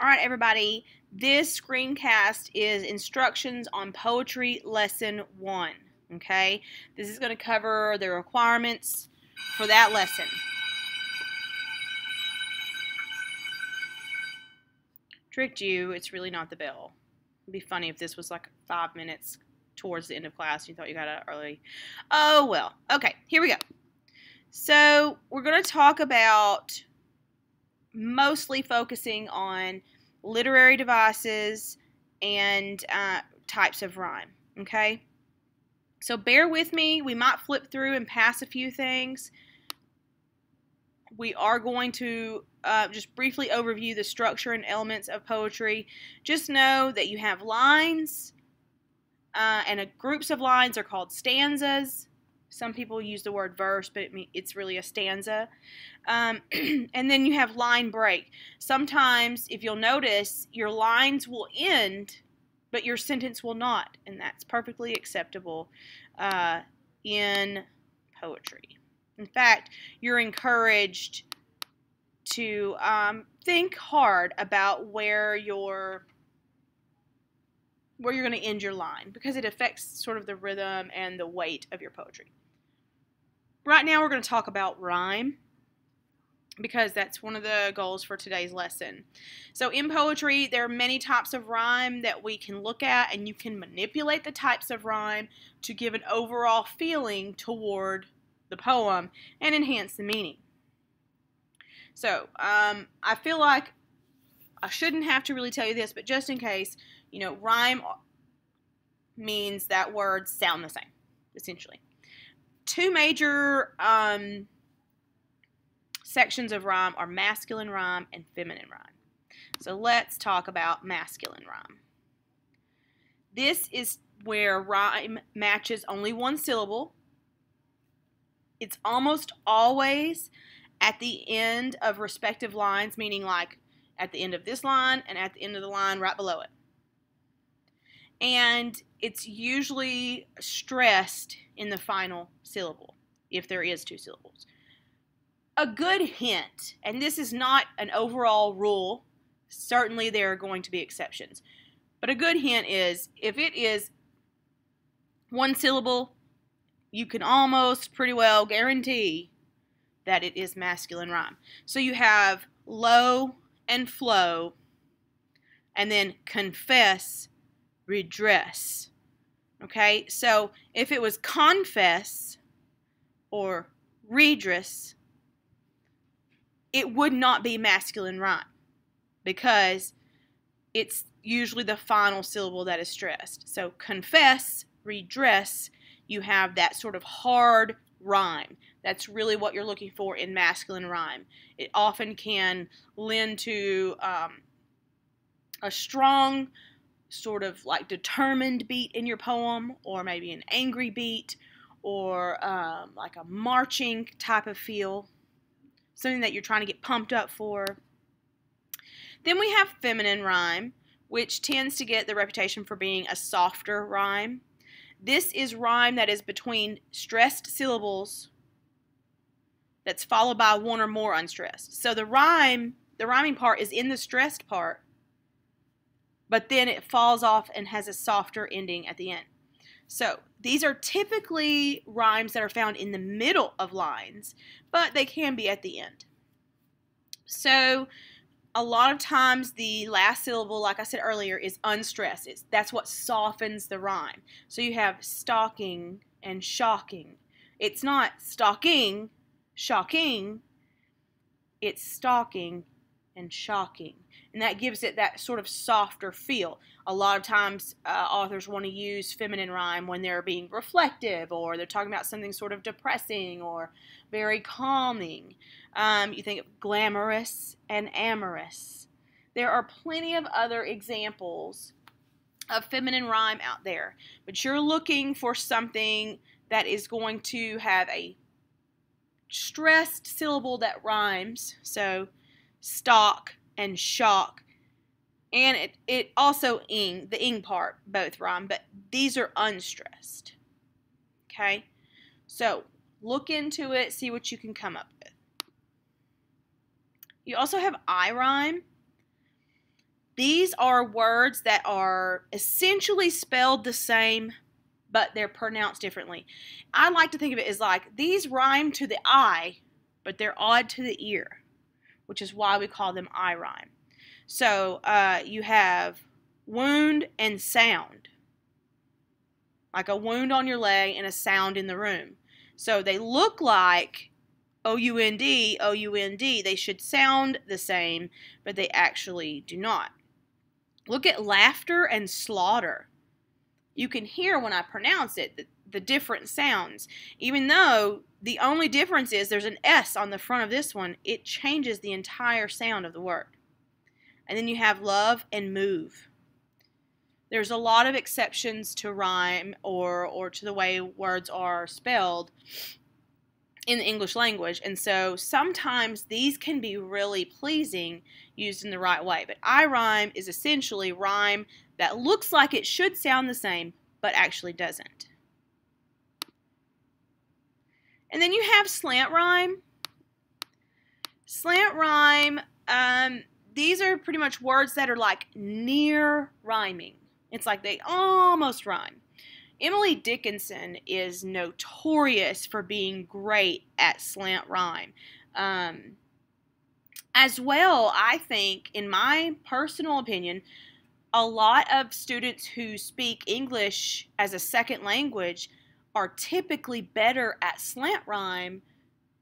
All right, everybody, this screencast is instructions on poetry lesson 1, okay? This is going to cover the requirements for that lesson. Tricked you, it's really not the bell. It'd be funny if this was like 5 minutes towards the end of class and you thought you got out early. Oh, well. Okay, here we go. So we're going to talk about mostly focusing on literary devices and types of rhyme, okay? So bear with me. We might flip through and pass a few things. We are going to just briefly overview the structure and elements of poetry. Just know that you have lines, and groups of lines are called stanzas. Some people use the word verse, but it's really a stanza. And then you have line break. Sometimes, if you'll notice, your lines will end, but your sentence will not. And that's perfectly acceptable in poetry. In fact, you're encouraged to think hard about where you're going to end your line, because it affects sort of the rhythm and the weight of your poetry. Right now we're going to talk about rhyme, because that's one of the goals for today's lesson. So in poetry, there are many types of rhyme that we can look at, and you can manipulate the types of rhyme to give an overall feeling toward the poem and enhance the meaning. So I feel like I shouldn't have to really tell you this, but just in case, rhyme means that words sound the same, essentially. Two major sections of rhyme are masculine rhyme and feminine rhyme. So let's talk about masculine rhyme. This is where rhyme matches only one syllable. It's almost always at the end of respective lines, meaning like at the end of this line and at the end of the line right below it. And it's usually stressed in the final syllable, if there is 2 syllables. A good hint, and this is not an overall rule, certainly there are going to be exceptions, but a good hint is if it is 1 syllable, you can almost pretty well guarantee that it is masculine rhyme. So you have low and flow, and then confess, redress. Okay, so if it was confess or redress, it would not be masculine rhyme, because it's usually the final syllable that is stressed. So confess, redress, you have that sort of hard rhyme. That's really what you're looking for in masculine rhyme. It often can lend to a strong sort of like determined beat in your poem, or maybe an angry beat, or like a marching type of feel, something that you're trying to get pumped up for. Then we have feminine rhyme, which tends to get the reputation for being a softer rhyme. This is rhyme that is between stressed syllables that's followed by one or more unstressed. So the rhyming part is in the stressed part, but then it falls off and has a softer ending at the end. So these are typically rhymes that are found in the middle of lines, but they can be at the end. So a lot of times the last syllable, like I said earlier, is unstressed. That's what softens the rhyme. So you have stocking and shocking. It's not stocking, shocking. It's stalking and shocking. And that gives it that sort of softer feel. A lot of times authors want to use feminine rhyme when they're being reflective, or they're talking about something sort of depressing or very calming. You think of glamorous and amorous. There are plenty of other examples of feminine rhyme out there, but you're looking for something that is going to have a stressed syllable that rhymes. So stock and shock, and it also the ing part both rhyme, but these are unstressed. Okay, so look into it, see what you can come up with. You also have I rhyme. These are words that are essentially spelled the same, but they're pronounced differently. I like to think of it as like these rhyme to the eye, but they're odd to the ear, which is why we call them eye rhyme. So you have wound and sound, like a wound on your leg and a sound in the room. So they look like O-U-N-D, O-U-N-D. They should sound the same, but they actually do not. Look at laughter and slaughter. You can hear when I pronounce it the different sounds. Even though the only difference is there's an S on the front of this one, it changes the entire sound of the word. And then you have love and move. There's a lot of exceptions to rhyme or to the way words are spelled in the English language, and so sometimes these can be really pleasing used in the right way. But eye rhyme is essentially rhyme that looks like it should sound the same, but actually doesn't. And then you have slant rhyme. Slant rhyme, these are pretty much words that are like near rhyming. It's like they almost rhyme. Emily Dickinson is notorious for being great at slant rhyme. As well, I think, in my personal opinion, a lot of students who speak English as a second language are typically better at slant rhyme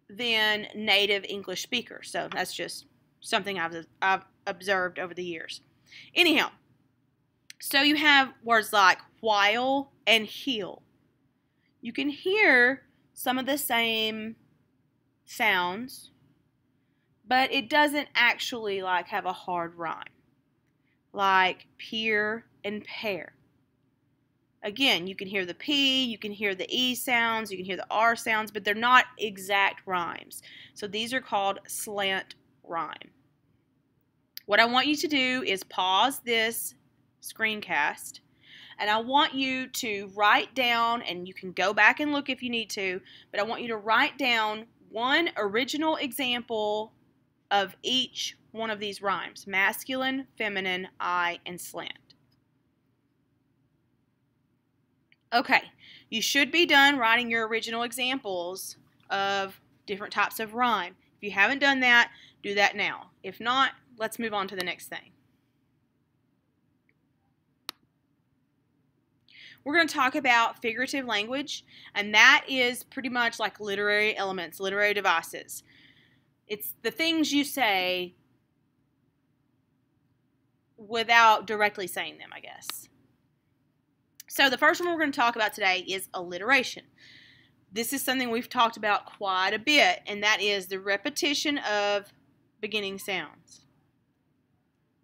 than native English speakers. So that's just something I've observed over the years. Anyhow, so you have words like while and heel. You can hear some of the same sounds, but it doesn't actually like have a hard rhyme. Like peer and pair. Again, you can hear the P, you can hear the E sounds, you can hear the R sounds, but they're not exact rhymes. So these are called slant rhyme. What I want you to do is pause this screencast, and I want you to write down, and you can go back and look if you need to, but I want you to write down one original example of each one of these rhymes: masculine, feminine, eye, and slant. Okay, you should be done writing your original examples of different types of rhyme. If you haven't done that, do that now. If not, let's move on to the next thing. We're going to talk about figurative language, and that is pretty much like literary elements, literary devices. It's the things you say without directly saying them, I guess. So the first one we're going to talk about today is alliteration. This is something we've talked about quite a bit, and that is the repetition of beginning sounds.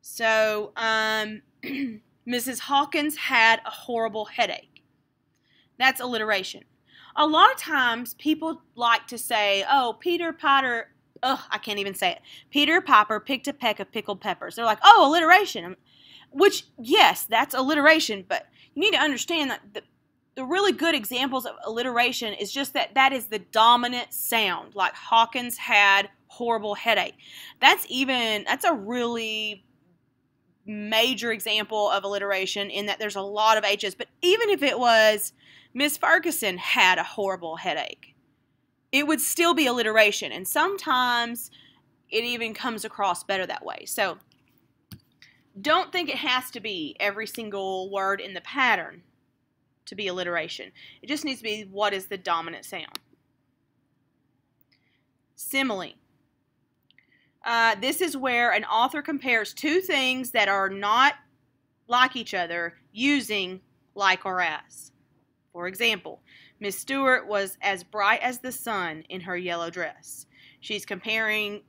So, Mrs. Hawkins had a horrible headache. That's alliteration. A lot of times people like to say, oh, Peter Potter, I can't even say it. Peter Piper picked a peck of pickled peppers. They're like, oh, alliteration. Which, yes, that's alliteration, but you need to understand that the really good examples of alliteration is just that is the dominant sound. Like Hawkins had horrible headache. That's a really major example of alliteration in that there's a lot of H's. But even if it was Miss Ferguson had a horrible headache, it would still be alliteration. And sometimes it even comes across better that way. So don't think it has to be every single word in the pattern to be alliteration. It just needs to be what is the dominant sound. Simile. This is where an author compares two things that are not like each other using like or as. For example, Miss Stewart was as bright as the sun in her yellow dress. She's comparing,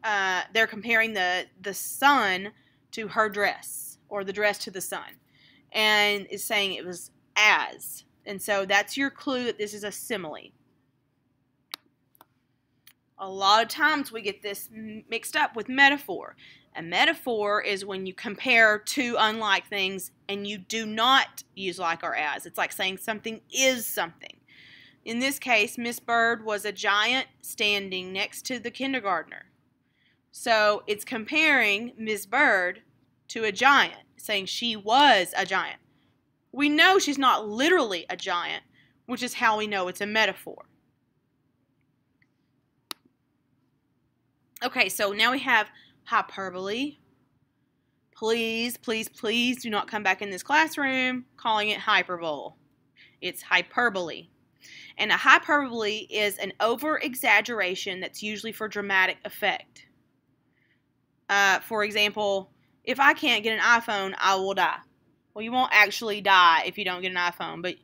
they're comparing the sun to her dress, or the dress to the sun, and is saying it was as. And so that's your clue that this is a simile. A lot of times we get this mixed up with metaphor. A metaphor is when you compare two unlike things and you do not use like or as. It's like saying something is something. In this case, Miss Bird was a giant standing next to the kindergartner. So it's comparing Miss Bird to a giant. saying she was a giant. We know she's not literally a giant, which is how we know it's a metaphor. Okay, so now we have hyperbole. Please, please, please do not come back in this classroom calling it hyperbole. It's hyperbole. And a hyperbole is an over-exaggeration that's usually for dramatic effect. For example, if I can't get an iPhone, I will die. Well, you won't actually die if you don't get an iPhone, but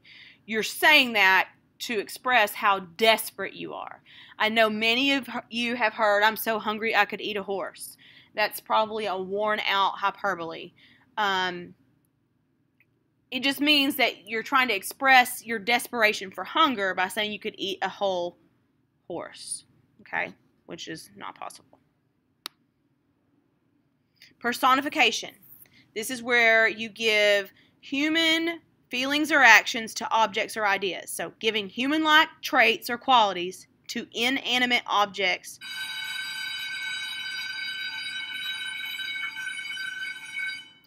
you're saying that to express how desperate you are. I know many of you have heard, I'm so hungry I could eat a horse. That's probably a worn-out hyperbole. It just means that you're trying to express your desperation for hunger by saying you could eat a whole horse, okay, which is not possible. Personification. This is where you give human feelings or actions to objects or ideas. So giving human-like traits or qualities to inanimate objects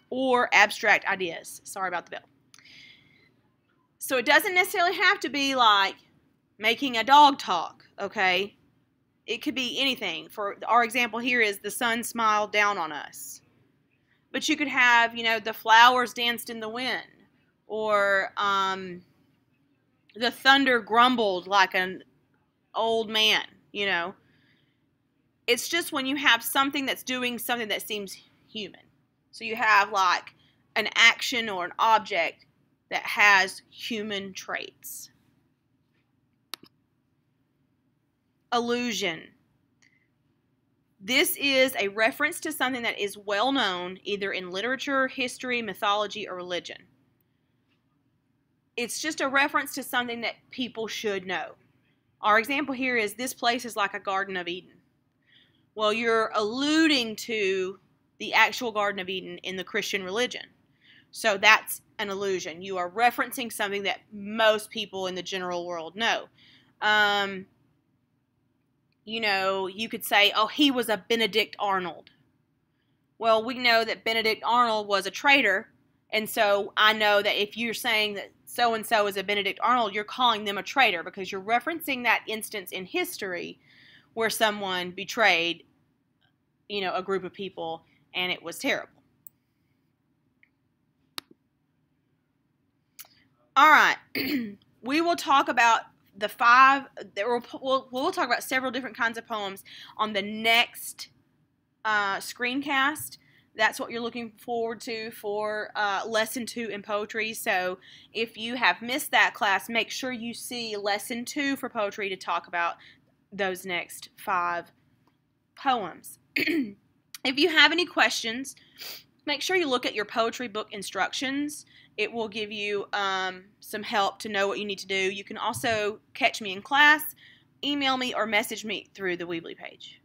or abstract ideas. Sorry about the bell. So it doesn't necessarily have to be like making a dog talk, okay? It could be anything. For our example here is the sun smiled down on us. But you could have, the flowers danced in the wind. Or the thunder grumbled like an old man, It's just when you have something that's doing something that seems human. So you have like an action or an object that has human traits. Allusion. This is a reference to something that is well known either in literature, history, mythology, or religion. It's just a reference to something that people should know. Our example here is this place is like a Garden of Eden. Well, you're alluding to the actual Garden of Eden in the Christian religion. So that's an allusion. You are referencing something that most people in the general world know. You could say, oh, he was a Benedict Arnold. Well, we know that Benedict Arnold was a traitor, and so I know that if you're saying that so-and-so is a Benedict Arnold, you're calling them a traitor because you're referencing that instance in history where someone betrayed, a group of people, and it was terrible. All right, we will talk about we'll talk about several different kinds of poems on the next screencast. That's what you're looking forward to for Lesson 2 in poetry. So if you have missed that class, make sure you see Lesson 2 for poetry to talk about those next 5 poems. If you have any questions, make sure you look at your poetry book instructions. It will give you some help to know what you need to do. You can also catch me in class, email me, or message me through the Weebly page.